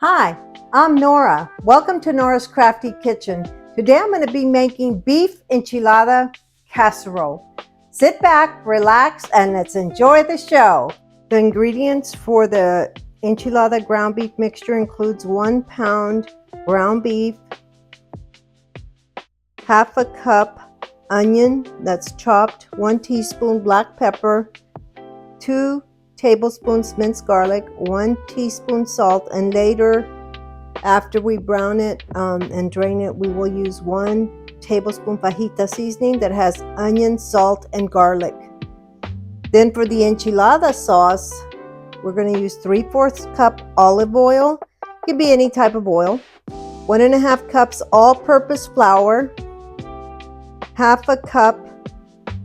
Hi, I'm Nora. Welcome to Nora's Crafty Kitchen. Today I'm going to be making beef enchilada casserole. Sit back, relax, and let's enjoy the show. The ingredients for the enchilada ground beef mixture includes 1 pound ground beef, half a cup onion that's chopped, 1 teaspoon black pepper, 2 tablespoons minced garlic, 1 teaspoon salt, and later after we brown it and drain it, we will use 1 tablespoon fajita seasoning that has onion, salt, and garlic. Then for the enchilada sauce, we're going to use 3/4 cup olive oil. It could be any type of oil. 1.5 cups all-purpose flour, half a cup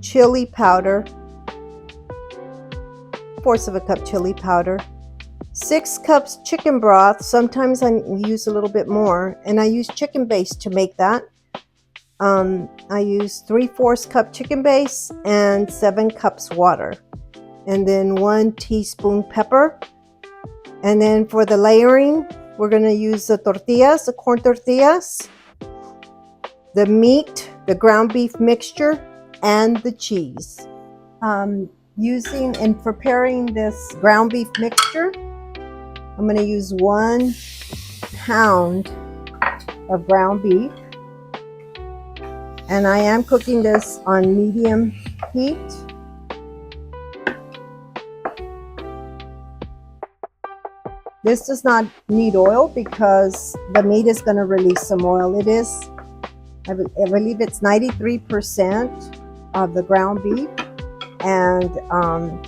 chili powder, 1/4 cup chili powder, 6 cups chicken broth. Sometimes I use a little bit more, and I use chicken base to make that. I use 3/4 cup chicken base and 7 cups water, and then 1 teaspoon pepper. And then for the layering, we're going to use the tortillas, the corn tortillas, the meat, the ground beef mixture, and the cheese. Using and preparing this ground beef mixture, I'm going to use 1 pound of ground beef, and I am cooking this on medium heat. This does not need oil because the meat is going to release some oil. It is, I believe it's 93% of the ground beef, and I'm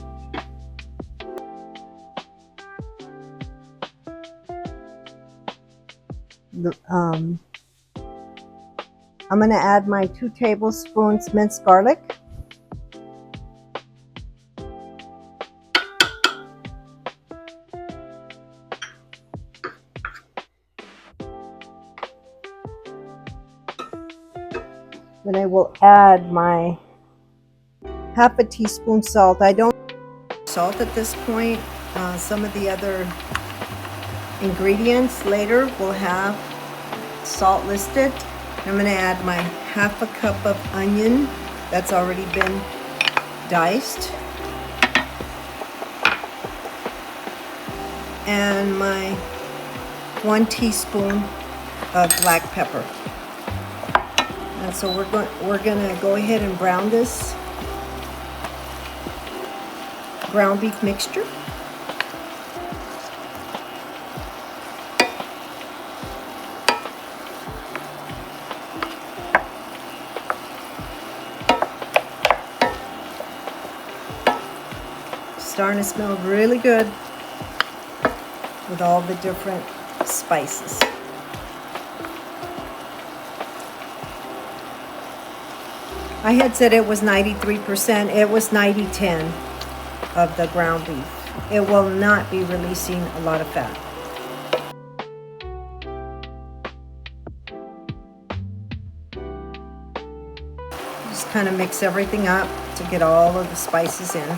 going to add my 2 tablespoons minced garlic. Then I will add my half a teaspoon salt. I don't salt at this point. Some of the other ingredients later will have salt listed. I'm going to add my half a cup of onion that's already been diced, and my 1 teaspoon of black pepper. And so we're going to go ahead and brown this ground beef mixture. Starting to smell really good with all the different spices. I had said it was 93%. It was 90-10 of the ground beef. It will not be releasing a lot of fat. Just kind of mix everything up to get all of the spices in.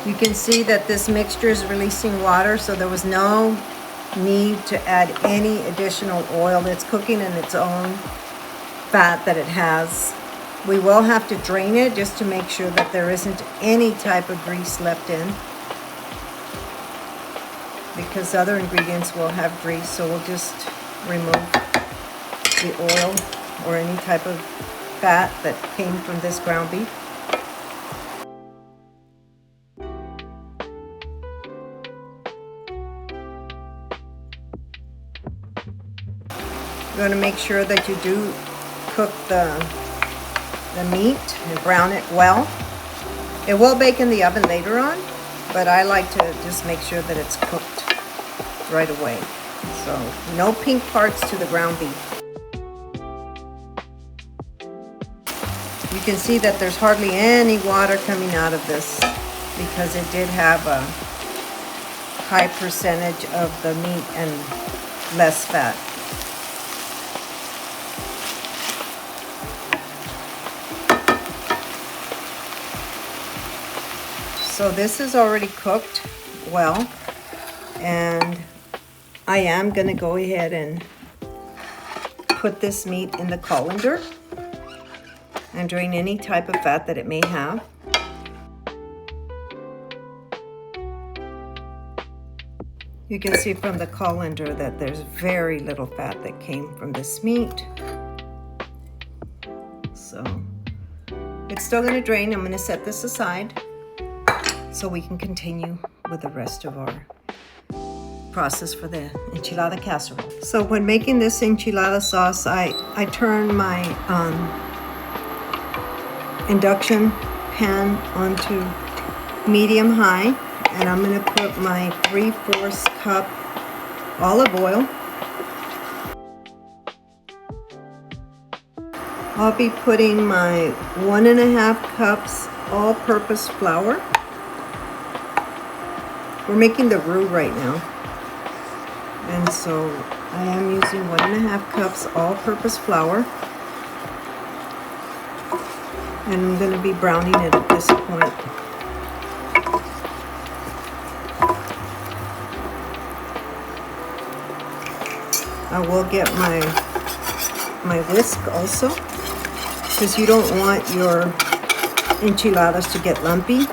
You can see that this mixture is releasing water, so there was no need to add any additional oil. It's cooking in its own fat that it has. We will have to drain it just to make sure that there isn't any type of grease left in, because other ingredients will have grease, so we'll just remove the oil or any type of fat that came from this ground beef. You're going to make sure that you do cook the meat and brown it well. It will bake in the oven later on, but I like to just make sure that it's cooked right away. So no pink parts to the ground beef. You can see that there's hardly any water coming out of this because it did have a high percentage of the meat and less fat. So this is already cooked well, and I am going to go ahead and put this meat in the colander and drain any type of fat that it may have. You can see from the colander that there's very little fat that came from this meat. So it's still going to drain. I'm going to set this aside so we can continue with the rest of our process for the enchilada casserole. So when making this enchilada sauce, I turn my induction pan onto medium high, and I'm going to put my 3/4 cup olive oil. I'll be putting my 1.5 cups all-purpose flour. We're making the roux right now, and so I am using 1.5 cups all-purpose flour, and I'm going to be browning it at this point. I will get my whisk also, because you don't want your enchiladas to get lumpy.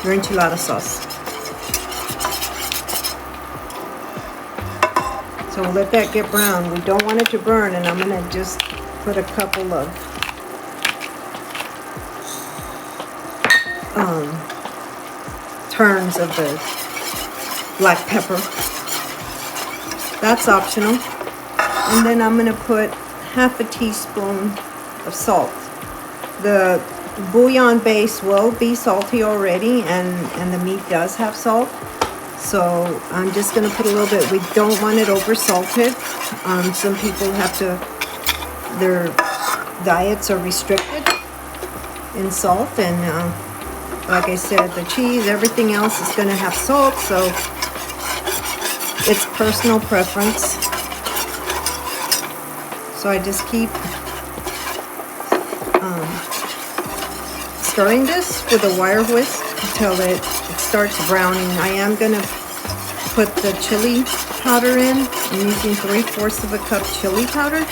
Your enchilada sauce. So we'll let that get brown. We don't want it to burn, and I'm going to just put a couple of turns of the black pepper. That's optional. And then I'm going to put 1/2 teaspoon of salt. The bouillon base will be salty already, and the meat does have salt. So I'm just going to put a little bit. We don't want it over salted. Some people have to, their diets are restricted in salt, and like I said, the cheese, everything else is going to have salt, so it's personal preference. So I just keep stirring this with a wire whisk until it starts browning. I am going to put the chili powder in. I'm using 3/4 cup chili powder,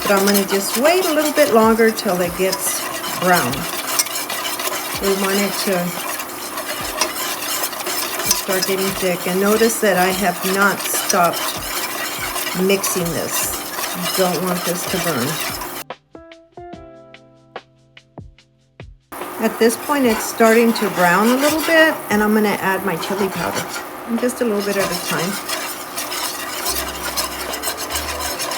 but I'm going to just wait a little bit longer till it gets brown. We want it to start getting thick, and notice that I have not stopped mixing this. You don't want this to burn. At this point, it's starting to brown a little bit, and I'm going to add my chili powder, just a little bit at a time.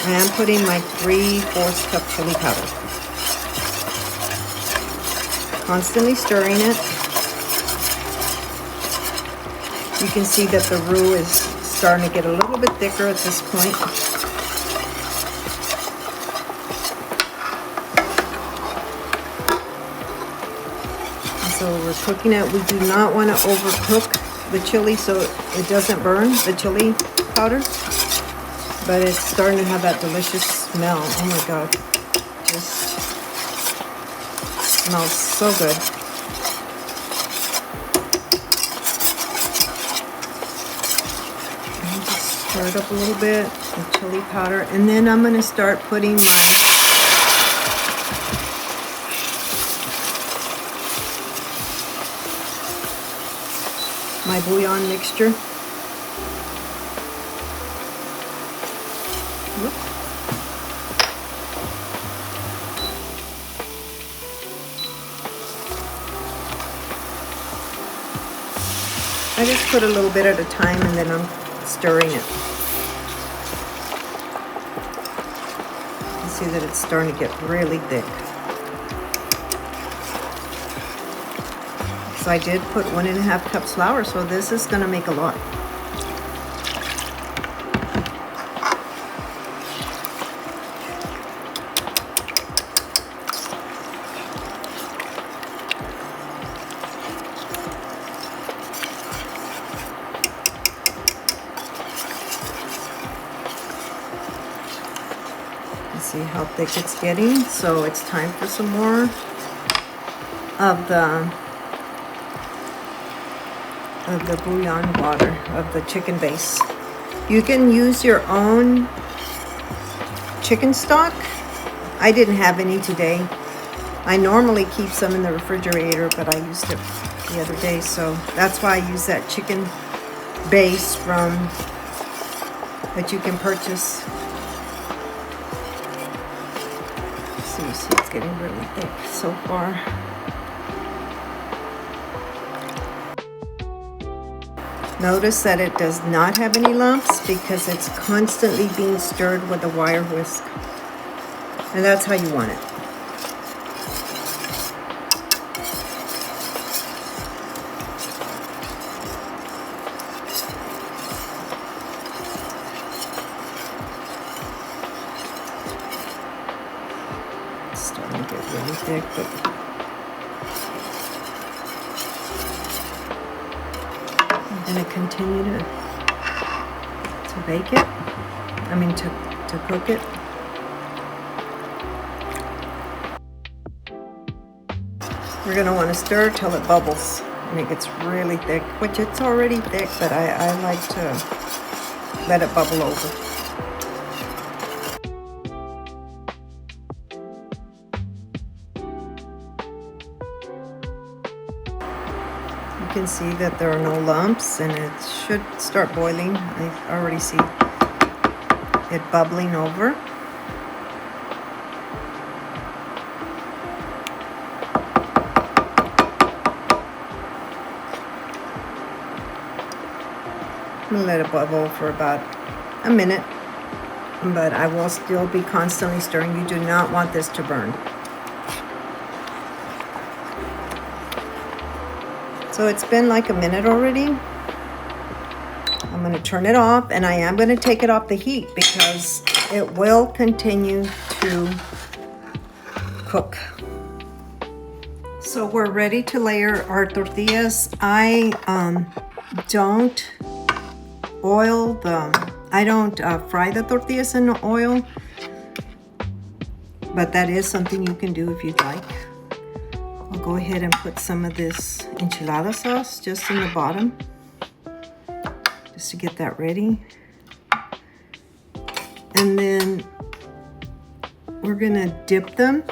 I am putting my 3/4 cup chili powder. Constantly stirring it. You can see that the roux is starting to get a little bit thicker at this point. So we're cooking it. We do not want to overcook the chili so it doesn't burn, the chili powder. But it's starting to have that delicious smell. Oh my God. Just smells so good. And just stir it up a little bit with chili powder. And then I'm going to start putting my bouillon mixture. Whoops. I just put a little bit at a time, and then I'm stirring it. You see that it's starting to get really thick. So I did put 1.5 cups flour, so this is going to make a lot. See how thick it's getting. So it's time for some more of the bouillon water, of the chicken base. You can use your own chicken stock. I didn't have any today. I normally keep some in the refrigerator, but I used it the other day, so that's why I use that chicken base that you can purchase. So you see it's getting really thick so far. Notice that it does not have any lumps because it's constantly being stirred with a wire whisk. And that's how you want it. It's starting to get really thick, but I'm going to continue to bake it. To cook it. We're going to want to stir till it bubbles and it gets really thick, which it's already thick, but I like to let it bubble over. You can see that there are no lumps and it should start boiling. I already see it bubbling over. I'm going to let it bubble for about a minute, but I will still be constantly stirring. You do not want this to burn. So it's been like a minute already. I'm going to turn it off, and I am going to take it off the heat because it will continue to cook. So we're ready to layer our tortillas. I don't oil them. I don't fry the tortillas in oil, but that is something you can do if you'd like. I'll go ahead and put some of this enchilada sauce just in the bottom, just to get that ready. And then we're gonna dip them.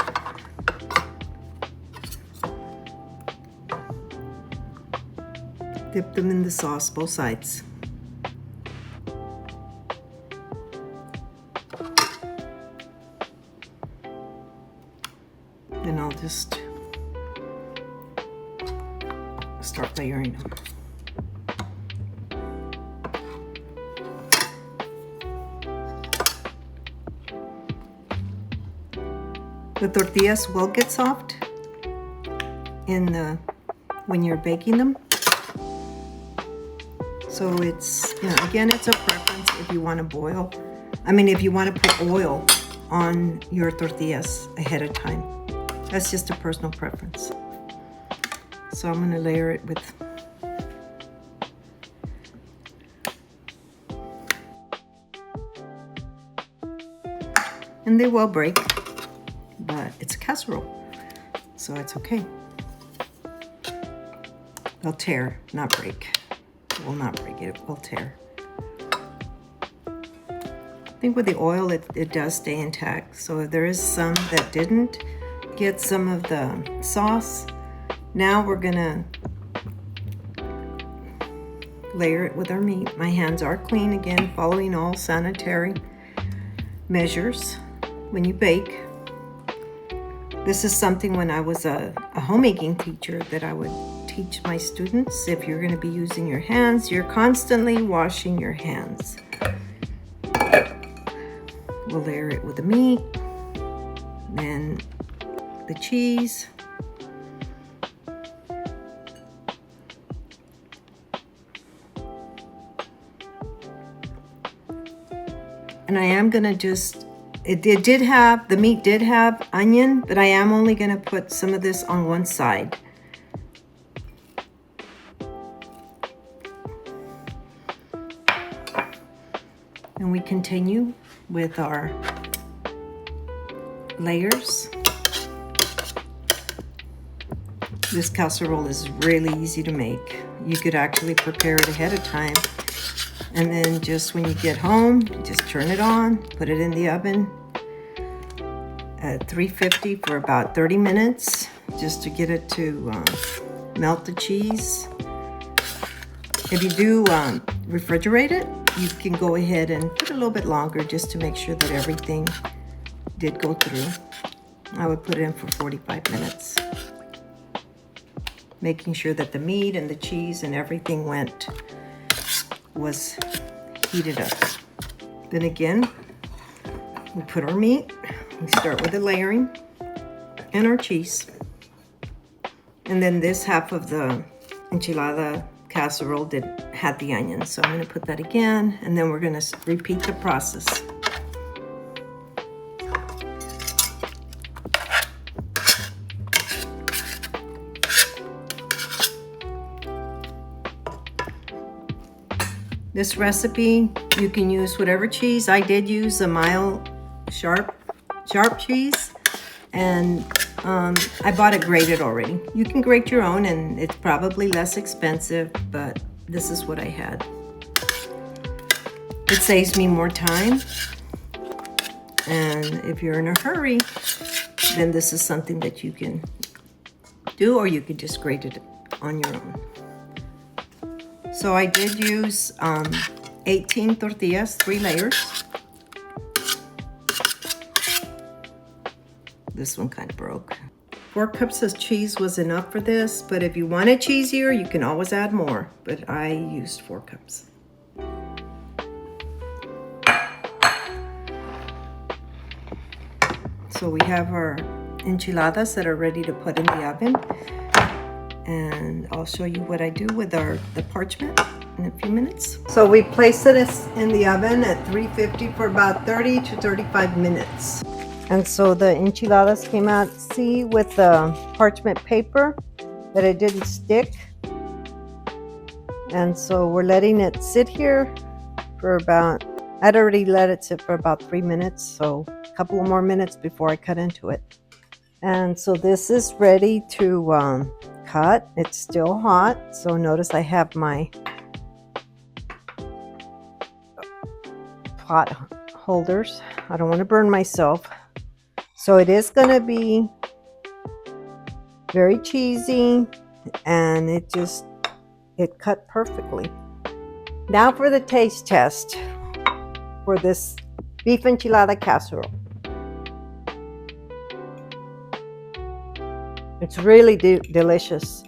Dip them in the sauce, both sides. And I'll just start layering them. The tortillas will get soft when you're baking them. So it's, again, it's a preference if you want to boil. If you want to put oil on your tortillas ahead of time. That's just a personal preference. So I'm going to layer it with and they will break, but it's a casserole, so it's okay. They'll tear, not break. It will not break, it will tear. I think with the oil, it does stay intact. So if there is some that didn't get some of the sauce, now we're gonna layer it with our meat. My hands are clean, again, following all sanitary measures when you bake. This is something when I was a homemaking teacher that I would teach my students. If you're gonna be using your hands, you're constantly washing your hands. We'll layer it with the meat, then the cheese. And I am gonna the meat did have onion, but I am only gonna put some of this on one side. And we continue with our layers. This casserole is really easy to make. You could actually prepare it ahead of time. And then just when you get home, just turn it on, put it in the oven at 350 for about 30 minutes, just to get it to melt the cheese. If you do refrigerate it, you can go ahead and put a little bit longer just to make sure that everything did go through. I would put it in for 45 minutes. Making sure that the meat and the cheese and everything was heated up. Then again, we put our meat. We start with the layering and our cheese. And then this half of the enchilada casserole had the onions. So I'm going to put that again, and then we're going to repeat the process. This recipe, you can use whatever cheese. I did use a mild sharp cheese, and I bought it grated already. You can grate your own, and it's probably less expensive, but this is what I had. It saves me more time, and if you're in a hurry, then this is something that you can do, or you could just grate it on your own. So I did use 18 tortillas, 3 layers. This one kind of broke. 4 cups of cheese was enough for this, but if you want it cheesier, you can always add more, but I used 4 cups. So we have our enchiladas that are ready to put in the oven. And I'll show you what I do with the parchment in a few minutes. So we placed it in the oven at 350 for about 30 to 35 minutes. And so the enchiladas came out, see, with the parchment paper, that it didn't stick. And so we're letting it sit here for I'd already let it sit for about 3 minutes, so a couple of more minutes before I cut into it. And so this is ready to cut. It's still hot, so notice I have my pot holders. I don't want to burn myself. So it is going to be very cheesy, and it cut perfectly. Now for the taste test for this beef enchilada casserole. It's really delicious.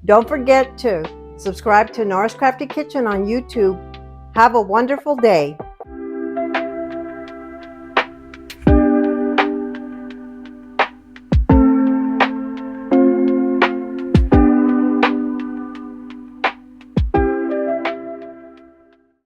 Don't forget to subscribe to Nora's Crafty Kitchen on YouTube. Have a wonderful day.